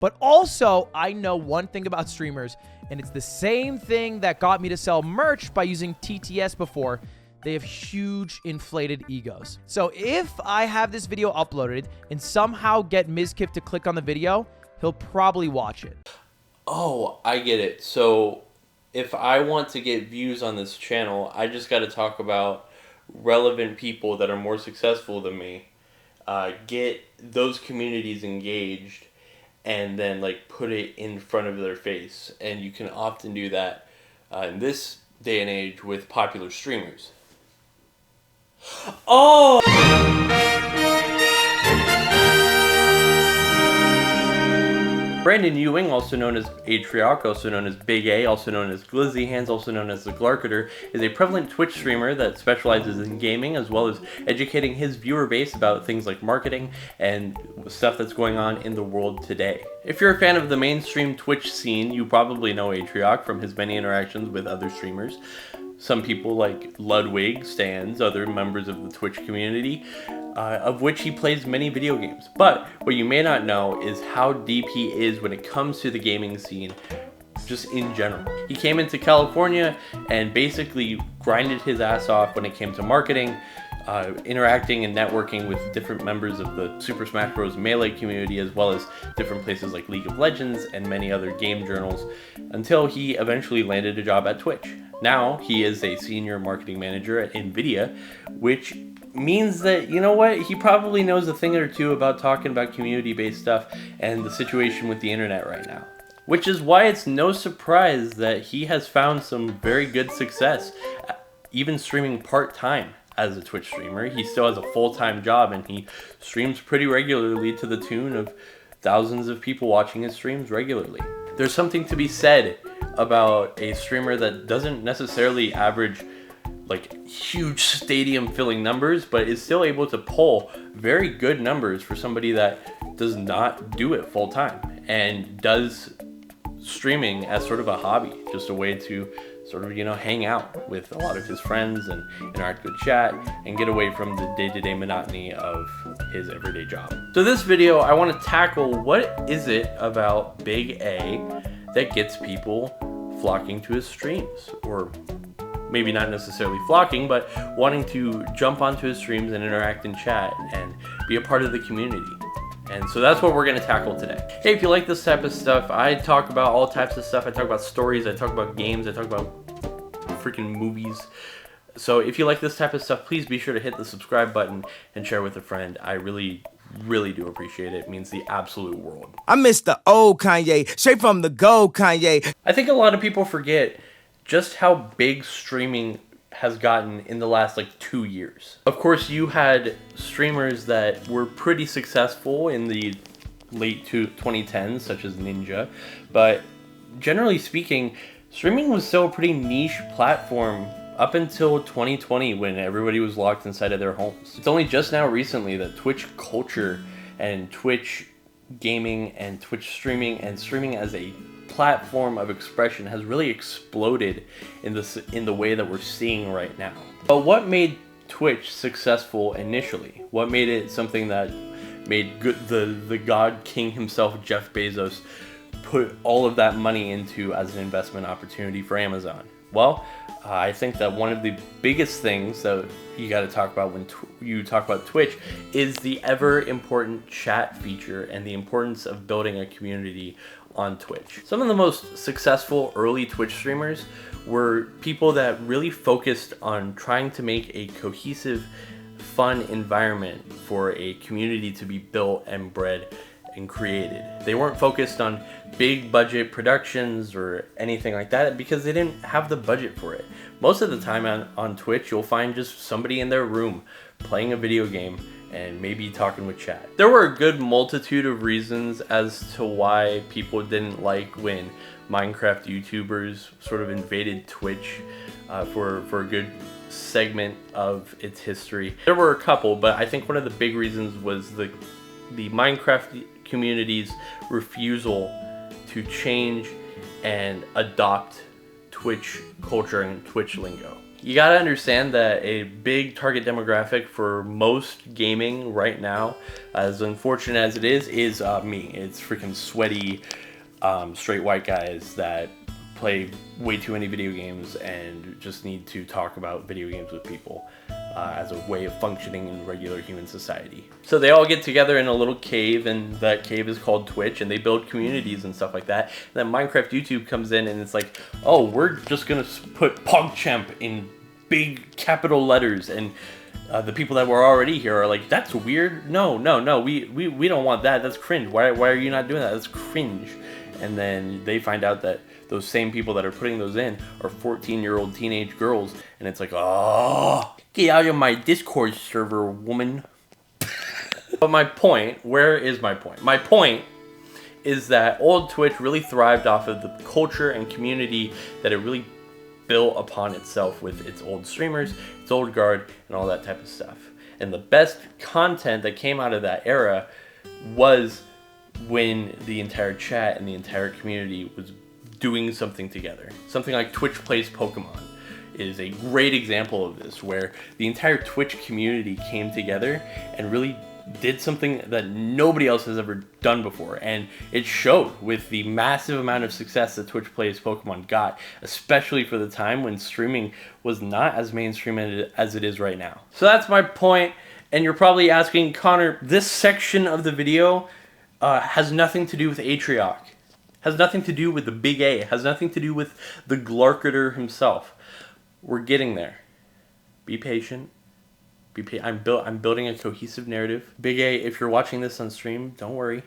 But also, I know one thing about streamers, and it's the same thing that got me to sell merch by using TTS before. They have huge inflated egos. So if I have this video uploaded and somehow get Mizkip to click on the video, he'll probably watch it. Oh, I get it. So if I want to get views on this channel, I just got to talk about relevant people that are more successful than me, get those communities engaged, and then like put it in front of their face. And you can often do that in this day and age with popular streamers. Oh! Brandon Ewing, also known as Atrioc, also known as Big A, also known as Glizzy Hands, also known as the Glarketer, is a prevalent Twitch streamer that specializes in gaming as well as educating his viewer base about things like marketing and stuff that's going on in the world today. If you're a fan of the mainstream Twitch scene, you probably know Atrioc from his many interactions with other streamers. Some people like Ludwig, Stanz, other members of the Twitch community, of which he plays many video games. But what you may not know is how deep he is when it comes to the gaming scene, just in general. He came into California and basically grinded his ass off when it came to marketing, interacting and networking with different members of the Super Smash Bros. Melee community, as well as different places like League of Legends and many other game journals, until he eventually landed a job at Twitch. Now he is a senior marketing manager at NVIDIA, which means that, you know what, he probably knows a thing or two about talking about community-based stuff and the situation with the internet right now. Which is why it's no surprise that he has found some very good success, even streaming part-time as a Twitch streamer. He still has a full-time job and he streams pretty regularly to the tune of thousands of people watching his streams regularly. There's something to be said about a streamer that doesn't necessarily average like huge stadium filling numbers, but is still able to pull very good numbers for somebody that does not do it full time and does streaming as sort of a hobby, just a way to sort of, you know, hang out with a lot of his friends and interact with chat and get away from the day-to-day monotony of his everyday job. So this video, I want to tackle what is it about Big A that gets people flocking to his streams, or maybe not necessarily flocking, but wanting to jump onto his streams and interact in chat and be a part of the community. And so that's what we're going to tackle today. Hey, if you like this type of stuff, I talk about all types of stuff. I talk about stories, I talk about games, I talk about freaking movies. So if you like this type of stuff, please be sure to hit the subscribe button and share with a friend. I really do appreciate it. It means the absolute world. I miss the old Kanye, straight from the gold Kanye. I think a lot of people forget just how big streaming has gotten in the last like 2 years. Of course, you had streamers that were pretty successful in the late 2010s, such as Ninja, but generally speaking, streaming was still a pretty niche platform up until 2020 when everybody was locked inside of their homes. It's only just now recently that Twitch culture and Twitch gaming and Twitch streaming and streaming as a platform of expression has really exploded in the way that we're seeing right now. But what made Twitch successful initially? What made it something that made the God King himself, Jeff Bezos, put all of that money into as an investment opportunity for Amazon? Well, I think that one of the biggest things that you got to talk about when you talk about Twitch is the ever important chat feature and the importance of building a community on Twitch. Some of the most successful early Twitch streamers were people that really focused on trying to make a cohesive, fun environment for a community to be built and bred and created. They weren't focused on big budget productions or anything like that because they didn't have the budget for it. Most of the time on Twitch, you'll find just somebody in their room playing a video game and maybe talking with chat. There were a good multitude of reasons as to why people didn't like when Minecraft YouTubers sort of invaded Twitch for a good segment of its history. There were a couple, but I think one of the big reasons was the Minecraft community's refusal to change and adopt Twitch culture and Twitch lingo. You gotta understand that a big target demographic for most gaming right now, as unfortunate as it is me. It's freaking sweaty, straight white guys that play way too many video games and just need to talk about video games with people as a way of functioning in regular human society. So they all get together in a little cave, and that cave is called Twitch, and they build communities and stuff like that. And then Minecraft YouTube comes in and it's like, oh, we're just gonna put PogChamp in big capital letters, and the people that were already here are like, that's weird. No, we don't want that. That's cringe. Why are you not doing that? That's cringe. And then they find out that those same people that are putting those in are 14-year-old teenage girls, and it's like, oh, get out of my Discord server, woman. But my point, where is my point? My point is that old Twitch really thrived off of the culture and community that it really built upon itself with its old streamers, its old guard, and all that type of stuff. And the best content that came out of that era was when the entire chat and the entire community was doing something together. Something like Twitch Plays Pokemon is a great example of this, where the entire Twitch community came together and really did something that nobody else has ever done before, and it showed with the massive amount of success that Twitch Plays Pokemon got, especially for the time when streaming was not as mainstream as it is right now. So that's my point, and you're probably asking, Connor, this section of the video has nothing to do with Atrioc, has nothing to do with the Big A, has nothing to do with the Glarketer himself. We're getting there. Be patient. I'm building a cohesive narrative. Big A, if you're watching this on stream, don't worry.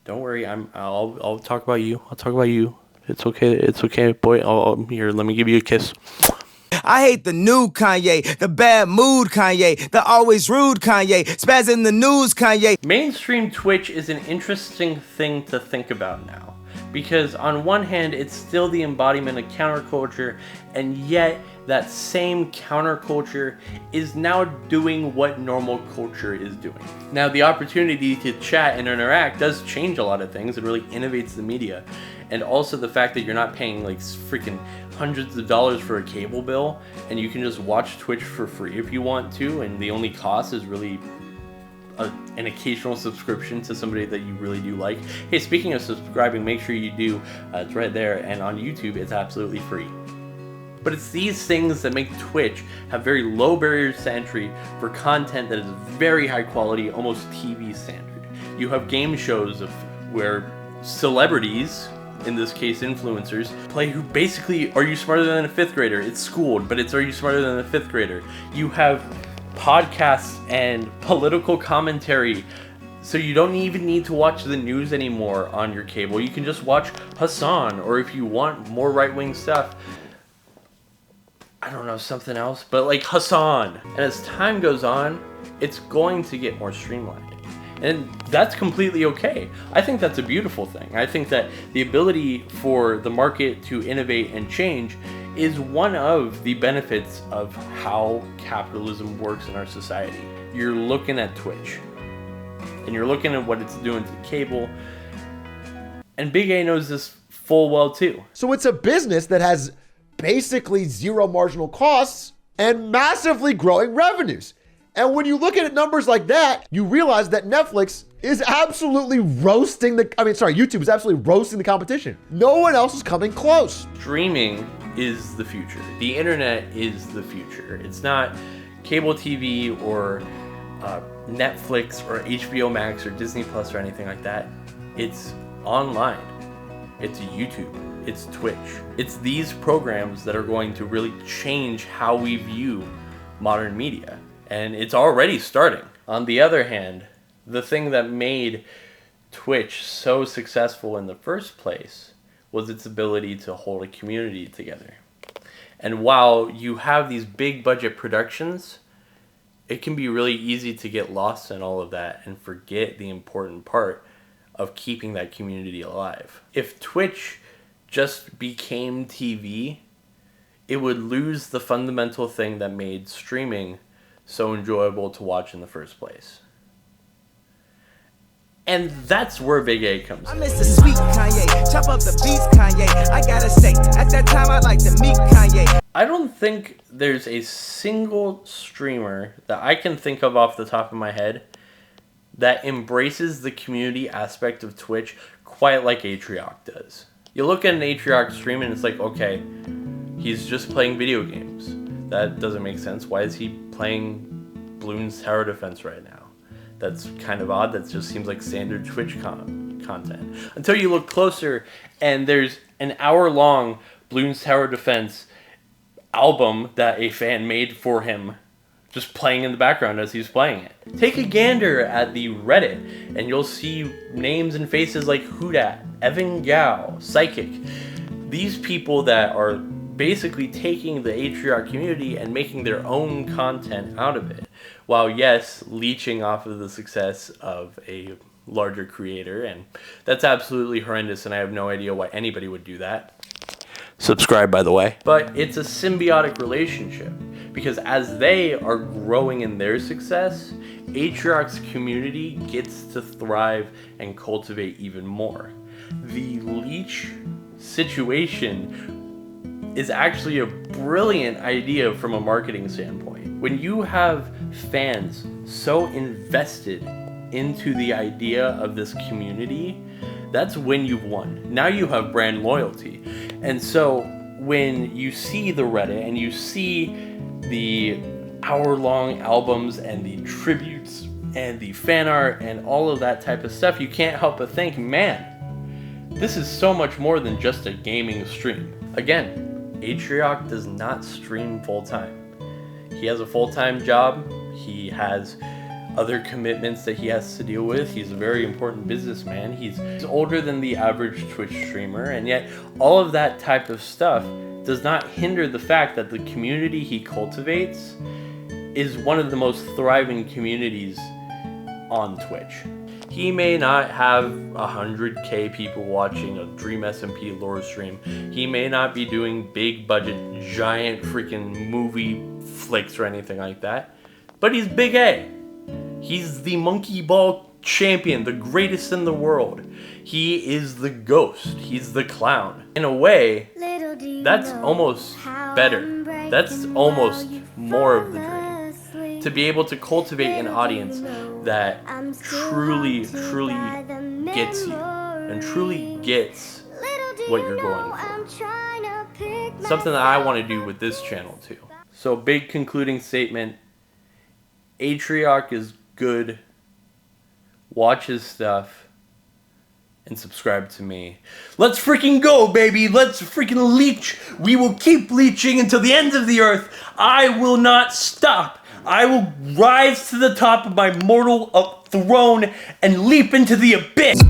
Don't worry. I'll talk about you. I'll talk about you. It's okay. It's okay, boy. Here, let me give you a kiss. I hate the new Kanye, the bad mood Kanye, the always rude Kanye, spaz in the news Kanye. Mainstream Twitch is an interesting thing to think about now, because on one hand, it's still the embodiment of counterculture, and yet that same counterculture is now doing what normal culture is doing. Now, the opportunity to chat and interact does change a lot of things. It really innovates the media. And also the fact that you're not paying like freaking hundreds of dollars for a cable bill, and you can just watch Twitch for free if you want to, and the only cost is really an occasional subscription to somebody that you really do like. Hey, speaking of subscribing, make sure you do. It's right there, and on YouTube it's absolutely free. But it's these things that make Twitch have very low barriers to entry for content that is very high quality, almost TV standard. You have game shows where celebrities, in this case influencers, play who basically, are you smarter than a 5th grader? It's schooled, but it's, are you smarter than a 5th grader? You have podcasts and political commentary, so you don't even need to watch the news anymore on your cable. You can just watch Hassan, or if you want more right-wing stuff, I don't know, something else, but like Hassan. And as time goes on, it's going to get more streamlined. And that's completely okay. I think that's a beautiful thing. I think that the ability for the market to innovate and change is one of the benefits of how capitalism works in our society. You're looking at Twitch, and you're looking at what it's doing to cable, and Big A knows this full well too. So it's a business that has basically zero marginal costs and massively growing revenues. And when you look at numbers like that, you realize that Netflix is absolutely roasting YouTube is absolutely roasting the competition. No one else is coming close. Streaming is the future. The internet is the future. It's not cable TV or Netflix or HBO Max or Disney Plus or anything like that. It's online. It's YouTube. It's Twitch. It's these programs that are going to really change how we view modern media. And it's already starting. On the other hand, the thing that made Twitch so successful in the first place was its ability to hold a community together. And while you have these big budget productions, it can be really easy to get lost in all of that and forget the important part of keeping that community alive. If Twitch just became TV, it would lose the fundamental thing that made streaming so enjoyable to watch in the first place. And that's where Big A comes I in. miss the sweet Kanye, chop up the beats Kanye. I gotta say, at that time I like to meet Kanye. I don't think there's a single streamer that I can think of off the top of my head that embraces the community aspect of Twitch quite like Atrioc does. You look at an Atrioc stream and it's like, okay, he's just playing video games. That doesn't make sense. Why is he playing Bloons Tower Defense right now? That's kind of odd. That just seems like standard Twitch content. Until you look closer and there's an hour-long Bloons Tower Defense album that a fan made for him just playing in the background as he's playing it. Take a gander at the Reddit and you'll see names and faces like Hudat, Evan Gao, Psychic. These people that are basically taking the Atrioc community and making their own content out of it, while yes, leeching off of the success of a larger creator, and that's absolutely horrendous and I have no idea why anybody would do that. Subscribe, by the way. But it's a symbiotic relationship, because as they are growing in their success, Atrioc's community gets to thrive and cultivate even more. The leech situation is actually a brilliant idea from a marketing standpoint. When you have fans so invested into the idea of this community, that's when you've won. Now you have brand loyalty. And so when you see the Reddit and you see the hour-long albums and the tributes and the fan art and all of that type of stuff, you can't help but think, man, this is so much more than just a gaming stream. Again, Atrioc does not stream full-time. He has a full-time job. He has other commitments that he has to deal with. He's a very important businessman. He's older than the average Twitch streamer, and yet all of that type of stuff does not hinder the fact that the community he cultivates is one of the most thriving communities on Twitch. He may not have 100k people watching a Dream SMP lore stream. He may not be doing big budget, giant freaking movie flicks or anything like that, but he's Big A. He's the monkey ball champion, the greatest in the world. He is the ghost. He's the clown. In a way, that's almost better. That's almost more of the dream. To be able to cultivate an audience that truly gets you and truly gets what you're going for. Something that I want to do with this channel too. So big concluding statement. Atrioc is good. Watch his stuff and subscribe to me. Let's freaking go, baby. Let's freaking leech. We will keep leeching until the end of the earth. I will not stop. I will rise to the top of my mortal throne and leap into the abyss.